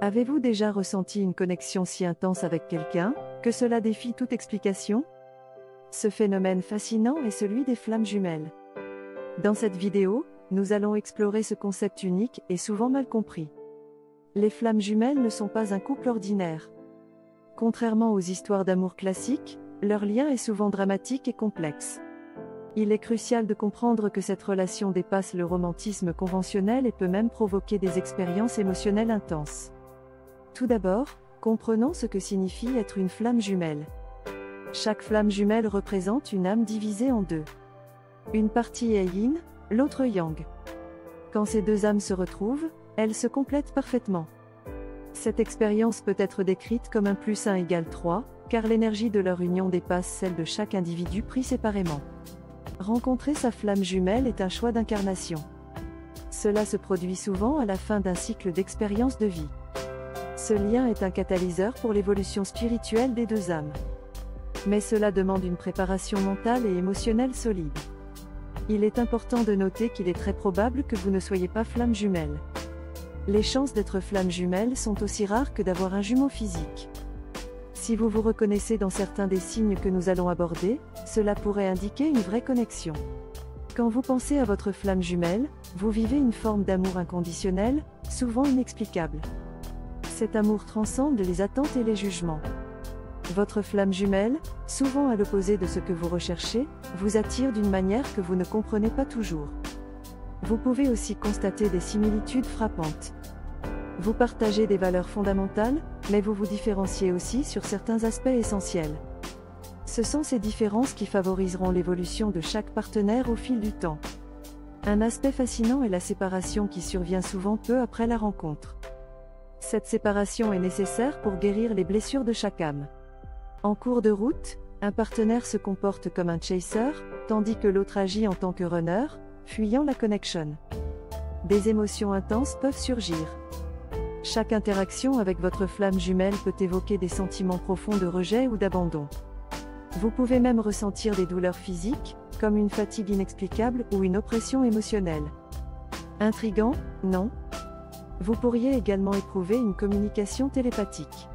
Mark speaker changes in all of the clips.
Speaker 1: Avez-vous déjà ressenti une connexion si intense avec quelqu'un, que cela défie toute explication? Ce phénomène fascinant est celui des flammes jumelles. Dans cette vidéo, nous allons explorer ce concept unique et souvent mal compris. Les flammes jumelles ne sont pas un couple ordinaire. Contrairement aux histoires d'amour classiques, leur lien est souvent dramatique et complexe. Il est crucial de comprendre que cette relation dépasse le romantisme conventionnel et peut même provoquer des expériences émotionnelles intenses. Tout d'abord, comprenons ce que signifie être une flamme jumelle. Chaque flamme jumelle représente une âme divisée en deux. Une partie est yin, l'autre yang. Quand ces deux âmes se retrouvent, elles se complètent parfaitement. Cette expérience peut être décrite comme 1 + 1 = 3, car l'énergie de leur union dépasse celle de chaque individu pris séparément. Rencontrer sa flamme jumelle est un choix d'incarnation. Cela se produit souvent à la fin d'un cycle d'expérience de vie. Ce lien est un catalyseur pour l'évolution spirituelle des deux âmes. Mais cela demande une préparation mentale et émotionnelle solide. Il est important de noter qu'il est très probable que vous ne soyez pas flamme jumelle. Les chances d'être flamme jumelle sont aussi rares que d'avoir un jumeau physique. Si vous vous reconnaissez dans certains des signes que nous allons aborder, cela pourrait indiquer une vraie connexion. Quand vous pensez à votre flamme jumelle, vous vivez une forme d'amour inconditionnel, souvent inexplicable. Cet amour transcende les attentes et les jugements. Votre flamme jumelle, souvent à l'opposé de ce que vous recherchez, vous attire d'une manière que vous ne comprenez pas toujours. Vous pouvez aussi constater des similitudes frappantes. Vous partagez des valeurs fondamentales, mais vous vous différenciez aussi sur certains aspects essentiels. Ce sont ces différences qui favoriseront l'évolution de chaque partenaire au fil du temps. Un aspect fascinant est la séparation qui survient souvent peu après la rencontre. Cette séparation est nécessaire pour guérir les blessures de chaque âme. En cours de route, un partenaire se comporte comme un chaser, tandis que l'autre agit en tant que runner, fuyant la connection. Des émotions intenses peuvent surgir. Chaque interaction avec votre flamme jumelle peut évoquer des sentiments profonds de rejet ou d'abandon. Vous pouvez même ressentir des douleurs physiques, comme une fatigue inexplicable ou une oppression émotionnelle. Intriguant, non? Vous pourriez également éprouver une communication télépathique.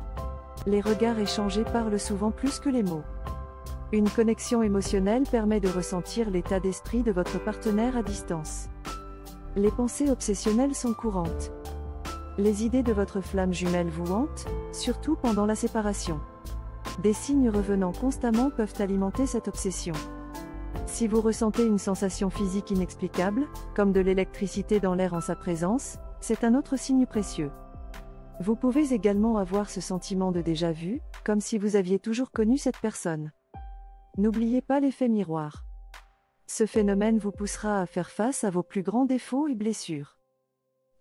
Speaker 1: Les regards échangés parlent souvent plus que les mots. Une connexion émotionnelle permet de ressentir l'état d'esprit de votre partenaire à distance. Les pensées obsessionnelles sont courantes. Les idées de votre flamme jumelle vous hantent, surtout pendant la séparation. Des signes revenant constamment peuvent alimenter cette obsession. Si vous ressentez une sensation physique inexplicable, comme de l'électricité dans l'air en sa présence, c'est un autre signe précieux. Vous pouvez également avoir ce sentiment de déjà-vu, comme si vous aviez toujours connu cette personne. N'oubliez pas l'effet miroir. Ce phénomène vous poussera à faire face à vos plus grands défauts et blessures.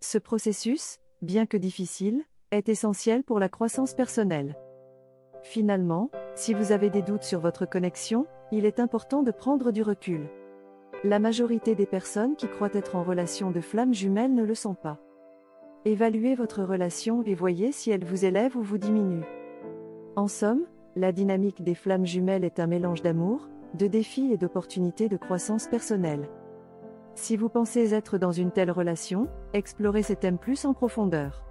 Speaker 1: Ce processus, bien que difficile, est essentiel pour la croissance personnelle. Finalement, si vous avez des doutes sur votre connexion, il est important de prendre du recul. La majorité des personnes qui croient être en relation de flammes jumelles ne le sont pas. Évaluez votre relation et voyez si elle vous élève ou vous diminue. En somme, la dynamique des flammes jumelles est un mélange d'amour, de défis et d'opportunités de croissance personnelle. Si vous pensez être dans une telle relation, explorez ces thèmes plus en profondeur.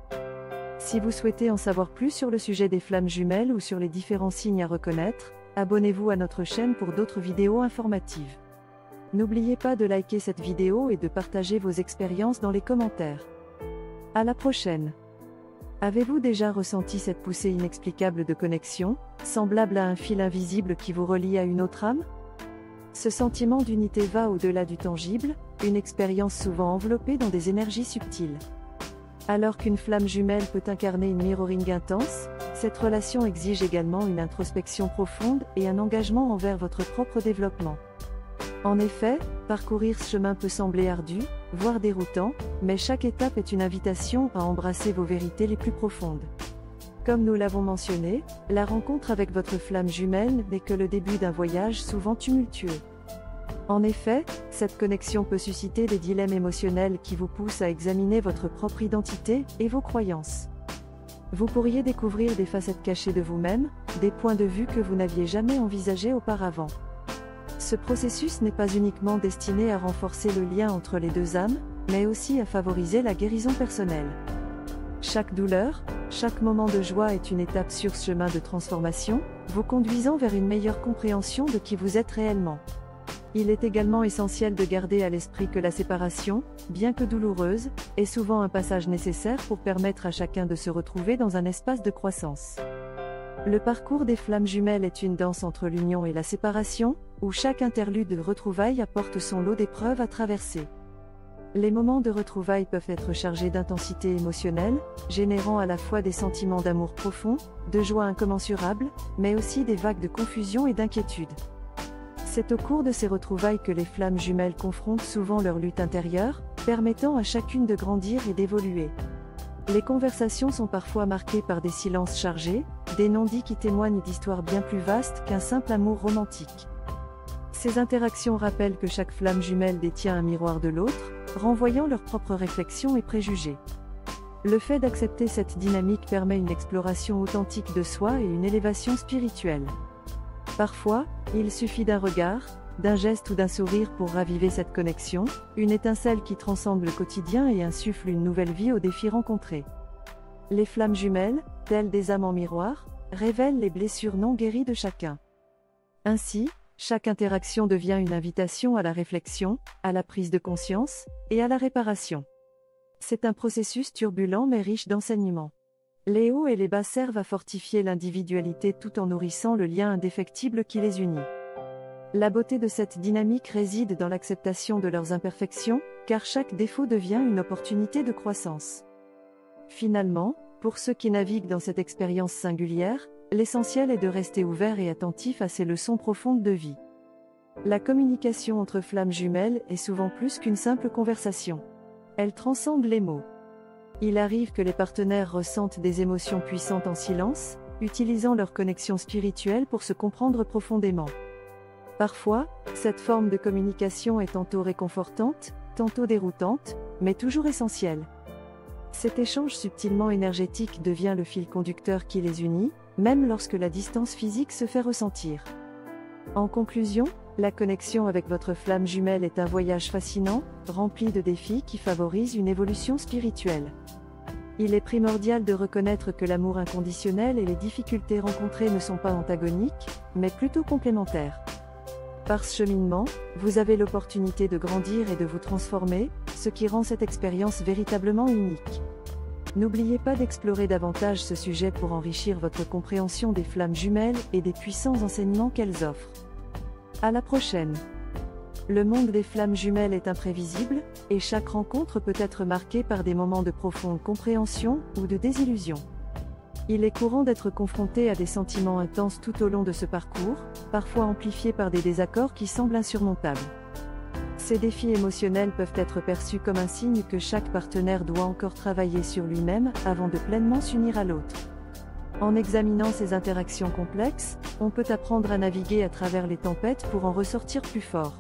Speaker 1: Si vous souhaitez en savoir plus sur le sujet des flammes jumelles ou sur les différents signes à reconnaître, abonnez-vous à notre chaîne pour d'autres vidéos informatives. N'oubliez pas de liker cette vidéo et de partager vos expériences dans les commentaires. À la prochaine! Avez-vous déjà ressenti cette poussée inexplicable de connexion, semblable à un fil invisible qui vous relie à une autre âme? Ce sentiment d'unité va au-delà du tangible, une expérience souvent enveloppée dans des énergies subtiles. Alors qu'une flamme jumelle peut incarner une mirroring intense, cette relation exige également une introspection profonde et un engagement envers votre propre développement. En effet, parcourir ce chemin peut sembler ardu, voire déroutant, mais chaque étape est une invitation à embrasser vos vérités les plus profondes. Comme nous l'avons mentionné, la rencontre avec votre flamme jumelle n'est que le début d'un voyage souvent tumultueux. En effet, cette connexion peut susciter des dilemmes émotionnels qui vous poussent à examiner votre propre identité et vos croyances. Vous pourriez découvrir des facettes cachées de vous-même, des points de vue que vous n'aviez jamais envisagés auparavant. Ce processus n'est pas uniquement destiné à renforcer le lien entre les deux âmes, mais aussi à favoriser la guérison personnelle. Chaque douleur, chaque moment de joie est une étape sur ce chemin de transformation, vous conduisant vers une meilleure compréhension de qui vous êtes réellement. Il est également essentiel de garder à l'esprit que la séparation, bien que douloureuse, est souvent un passage nécessaire pour permettre à chacun de se retrouver dans un espace de croissance. Le parcours des flammes jumelles est une danse entre l'union et la séparation, où chaque interlude de retrouvailles apporte son lot d'épreuves à traverser. Les moments de retrouvailles peuvent être chargés d'intensité émotionnelle, générant à la fois des sentiments d'amour profond, de joie incommensurable, mais aussi des vagues de confusion et d'inquiétude. C'est au cours de ces retrouvailles que les flammes jumelles confrontent souvent leur lutte intérieure, permettant à chacune de grandir et d'évoluer. Les conversations sont parfois marquées par des silences chargés, des non-dits qui témoignent d'histoires bien plus vastes qu'un simple amour romantique. Ces interactions rappellent que chaque flamme jumelle détient un miroir de l'autre, renvoyant leurs propres réflexions et préjugés. Le fait d'accepter cette dynamique permet une exploration authentique de soi et une élévation spirituelle. Parfois, il suffit d'un regard, d'un geste ou d'un sourire pour raviver cette connexion, une étincelle qui transcende le quotidien et insuffle une nouvelle vie aux défis rencontrés. Les flammes jumelles, telles des âmes en miroir, révèlent les blessures non guéries de chacun. Ainsi, chaque interaction devient une invitation à la réflexion, à la prise de conscience, et à la réparation. C'est un processus turbulent mais riche d'enseignements. Les hauts et les bas servent à fortifier l'individualité tout en nourrissant le lien indéfectible qui les unit. La beauté de cette dynamique réside dans l'acceptation de leurs imperfections, car chaque défaut devient une opportunité de croissance. Finalement, pour ceux qui naviguent dans cette expérience singulière, l'essentiel est de rester ouvert et attentif à ces leçons profondes de vie. La communication entre flammes jumelles est souvent plus qu'une simple conversation. Elle transcende les mots. Il arrive que les partenaires ressentent des émotions puissantes en silence, utilisant leur connexion spirituelle pour se comprendre profondément. Parfois, cette forme de communication est tantôt réconfortante, tantôt déroutante, mais toujours essentielle. Cet échange subtilement énergétique devient le fil conducteur qui les unit, même lorsque la distance physique se fait ressentir. En conclusion, la connexion avec votre flamme jumelle est un voyage fascinant, rempli de défis qui favorisent une évolution spirituelle. Il est primordial de reconnaître que l'amour inconditionnel et les difficultés rencontrées ne sont pas antagoniques, mais plutôt complémentaires. Par ce cheminement, vous avez l'opportunité de grandir et de vous transformer, ce qui rend cette expérience véritablement unique. N'oubliez pas d'explorer davantage ce sujet pour enrichir votre compréhension des flammes jumelles et des puissants enseignements qu'elles offrent. À la prochaine! Le monde des flammes jumelles est imprévisible, et chaque rencontre peut être marquée par des moments de profonde compréhension ou de désillusion. Il est courant d'être confronté à des sentiments intenses tout au long de ce parcours, parfois amplifiés par des désaccords qui semblent insurmontables. Ces défis émotionnels peuvent être perçus comme un signe que chaque partenaire doit encore travailler sur lui-même avant de pleinement s'unir à l'autre. En examinant ces interactions complexes, on peut apprendre à naviguer à travers les tempêtes pour en ressortir plus fort.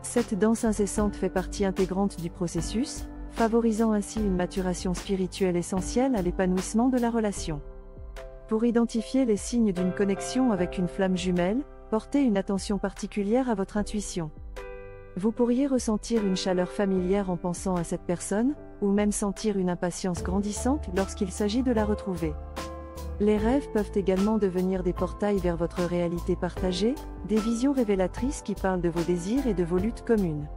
Speaker 1: Cette danse incessante fait partie intégrante du processus, favorisant ainsi une maturation spirituelle essentielle à l'épanouissement de la relation. Pour identifier les signes d'une connexion avec une flamme jumelle, portez une attention particulière à votre intuition. Vous pourriez ressentir une chaleur familière en pensant à cette personne, ou même sentir une impatience grandissante lorsqu'il s'agit de la retrouver. Les rêves peuvent également devenir des portails vers votre réalité partagée, des visions révélatrices qui parlent de vos désirs et de vos luttes communes.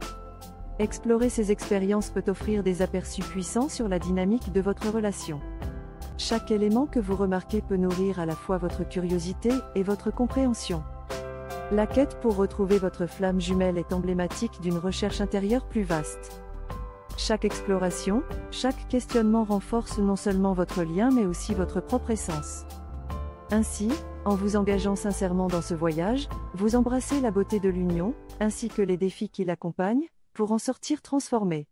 Speaker 1: Explorer ces expériences peut offrir des aperçus puissants sur la dynamique de votre relation. Chaque élément que vous remarquez peut nourrir à la fois votre curiosité et votre compréhension. La quête pour retrouver votre flamme jumelle est emblématique d'une recherche intérieure plus vaste. Chaque exploration, chaque questionnement renforce non seulement votre lien mais aussi votre propre essence. Ainsi, en vous engageant sincèrement dans ce voyage, vous embrassez la beauté de l'union, ainsi que les défis qui l'accompagnent, pour en sortir transformé.